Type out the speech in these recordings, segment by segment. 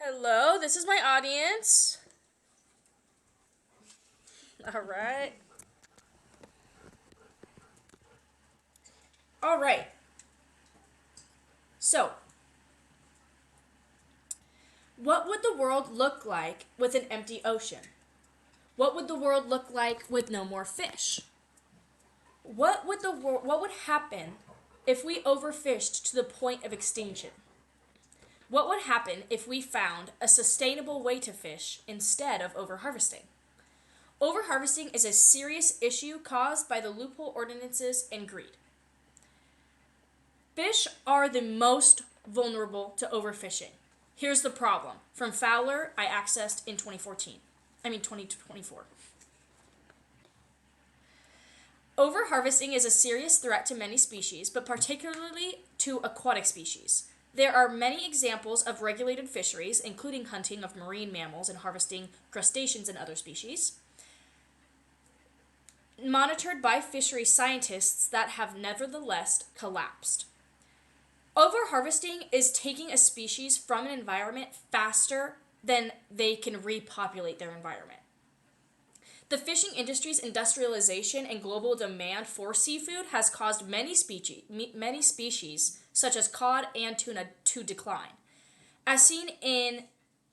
Hello, this is my audience. All right. All right. So, what would the world look like with an empty ocean? What would the world look like with no more fish? What would happen if we overfished to the point of extinction? What would happen if we found a sustainable way to fish instead of overharvesting? Overharvesting is a serious issue caused by the loophole ordinances and greed. Fish are the most vulnerable to overfishing. Here's the problem. From Fowler, I accessed in 2024. Overharvesting is a serious threat to many species, but particularly to aquatic species. There are many examples of regulated fisheries, including hunting of marine mammals and harvesting crustaceans and other species, monitored by fishery scientists that have nevertheless collapsed. Overharvesting is taking a species from an environment faster than they can repopulate their environment. The fishing industry's industrialization and global demand for seafood has caused many species, such as cod and tuna, to decline. As seen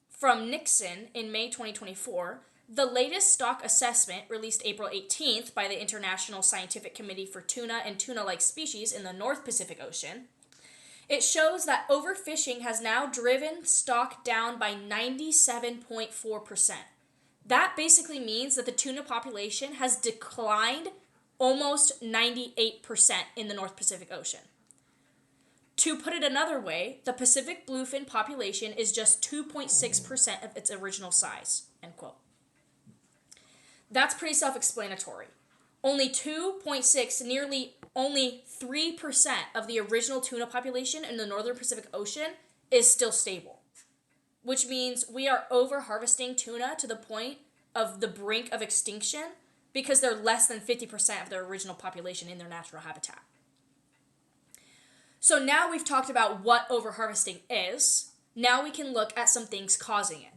from Nixon in May 2024, the latest stock assessment, released April 18th by the International Scientific Committee for Tuna and Tuna-like Species in the North Pacific Ocean, it shows that overfishing has now driven stock down by 97.4%. That basically means that the tuna population has declined almost 98% in the North Pacific Ocean. To put it another way, the Pacific bluefin population is just 2.6% of its original size, end quote. That's pretty self-explanatory. Only 2.6, nearly only 3% of the original tuna population in the Northern Pacific Ocean is still stable, which means we are over-harvesting tuna to the point of the brink of extinction because they're less than 50% of their original population in their natural habitat. So now we've talked about what overharvesting is. Now we can look at some things causing it.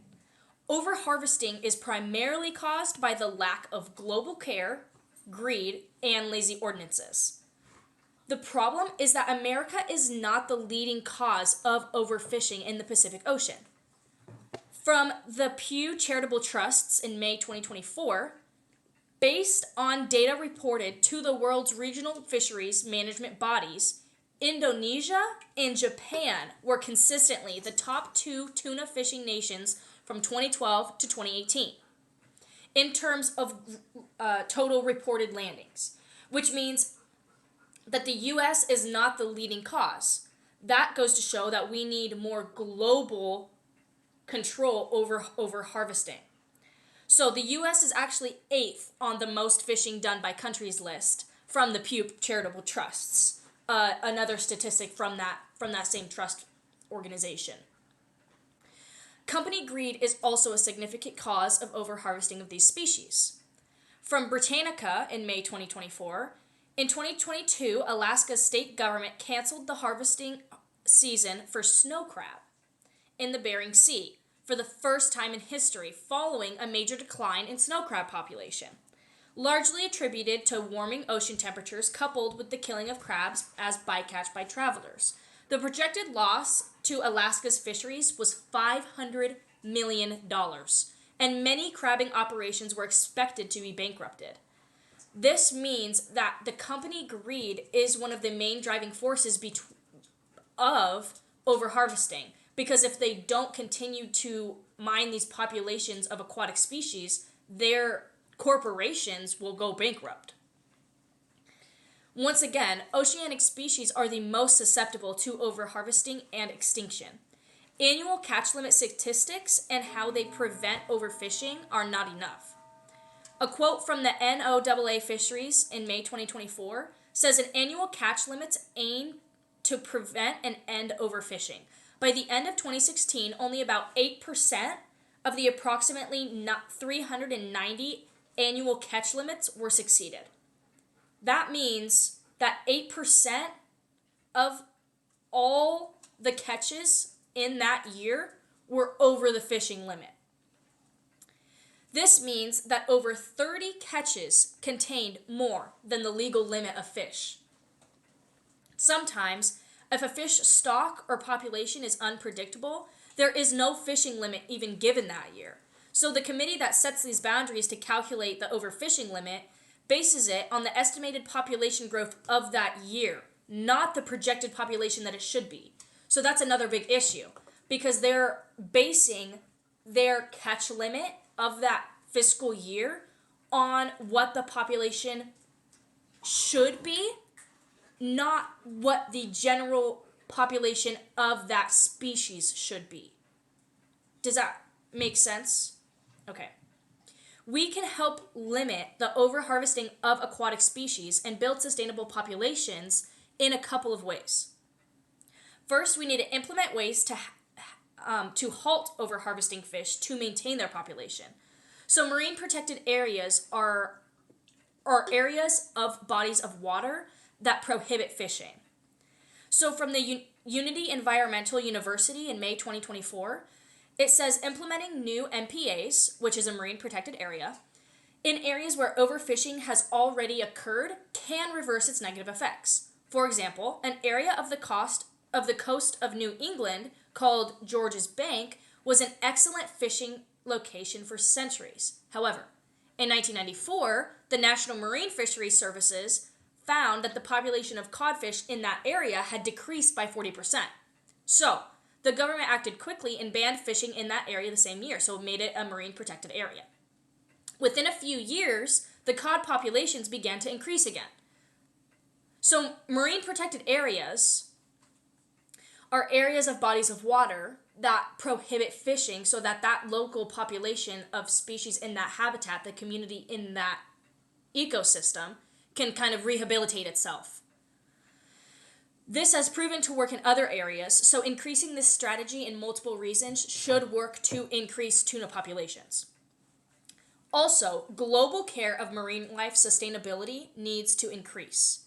Overharvesting is primarily caused by the lack of global care, greed, and lazy ordinances. The problem is that America is not the leading cause of overfishing in the Pacific Ocean. From the Pew Charitable Trusts in May 2024, based on data reported to the world's regional fisheries management bodies, Indonesia and Japan were consistently the top two tuna fishing nations from 2012 to 2018 in terms of total reported landings, which means that the U.S. is not the leading cause. That goes to show that we need more global control over harvesting. So the U.S. is actually 8th on the most fishing done by countries list from the Pew Charitable Trusts, another statistic from that same trust organization. Company greed is also a significant cause of overharvesting of these species. From Britannica in May 2024, in 2022, Alaska's state government canceled the harvesting season for snow crab in the Bering Sea for the first time in history, following a major decline in snow crab population, largely attributed to warming ocean temperatures coupled with the killing of crabs as bycatch by travelers. The projected loss to Alaska's fisheries was $500 million, and many crabbing operations were expected to be bankrupted. This means that the company greed is one of the main driving forces of overharvesting, because if they don't continue to mine these populations of aquatic species, their corporations will go bankrupt. Once again, oceanic species are the most susceptible to overharvesting and extinction. Annual catch limit statistics and how they prevent overfishing are not enough. A quote from the NOAA Fisheries in May 2024 says an annual catch limits aim to prevent and end overfishing. By the end of 2016, only about 8% of the approximately 390 annual catch limits were succeeded. That means that 8% of all the catches in that year were over the fishing limit. This means that over 30 catches contained more than the legal limit of fish. Sometimes, if a fish stock or population is unpredictable, there is no fishing limit even given that year. So the committee that sets these boundaries to calculate the overfishing limit bases it on the estimated population growth of that year, not the projected population that it should be. So that's another big issue, because they're basing their catch limit of that fiscal year on what the population should be, not what the general population of that species should be. Does that make sense? Okay. We can help limit the overharvesting of aquatic species and build sustainable populations in a couple of ways. First, we need to implement ways to halt overharvesting fish to maintain their population. So marine protected areas are areas of bodies of water that prohibit fishing. So from the Unity Environmental University in May 2024, it says implementing new MPAs, which is a marine protected area, in areas where overfishing has already occurred can reverse its negative effects. For example, an area of the coast of New England called George's Bank was an excellent fishing location for centuries. However, in 1994, the National Marine Fisheries Services found that the population of codfish in that area had decreased by 40%. So, the government acted quickly and banned fishing in that area the same year, so it made it a marine protected area. Within a few years, the cod populations began to increase again. So, marine protected areas are areas of bodies of water that prohibit fishing so that that local population of species in that habitat, the community in that ecosystem, can kind of rehabilitate itself. This has proven to work in other areas, so increasing this strategy in multiple regions should work to increase tuna populations. Also, global care of marine life sustainability needs to increase.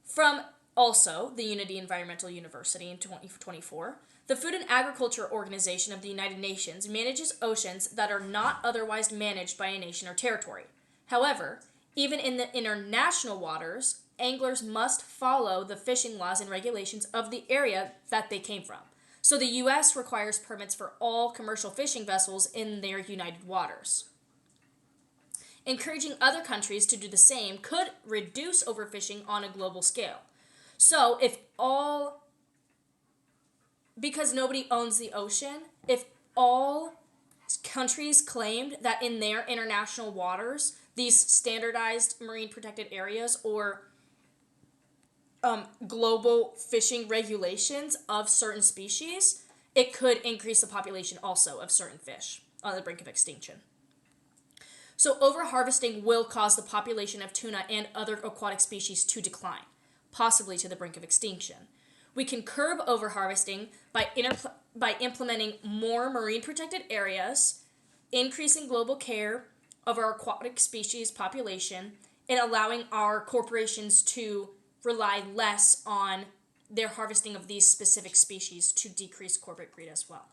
From also the Unity Environmental University in 2024, the Food and Agriculture Organization of the United Nations manages oceans that are not otherwise managed by a nation or territory. However, even in the international waters, anglers must follow the fishing laws and regulations of the area that they came from. So the U.S. requires permits for all commercial fishing vessels in their united waters. Encouraging other countries to do the same could reduce overfishing on a global scale. So because nobody owns the ocean, if all countries claimed that in their international waters, these standardized marine protected areas or global fishing regulations of certain species, it could increase the population also of certain fish on the brink of extinction. So overharvesting will cause the population of tuna and other aquatic species to decline, possibly to the brink of extinction. We can curb overharvesting by implementing more marine protected areas, increasing global care of our aquatic species population, and allowing our corporations to rely less on their harvesting of these specific species to decrease corporate greed as well.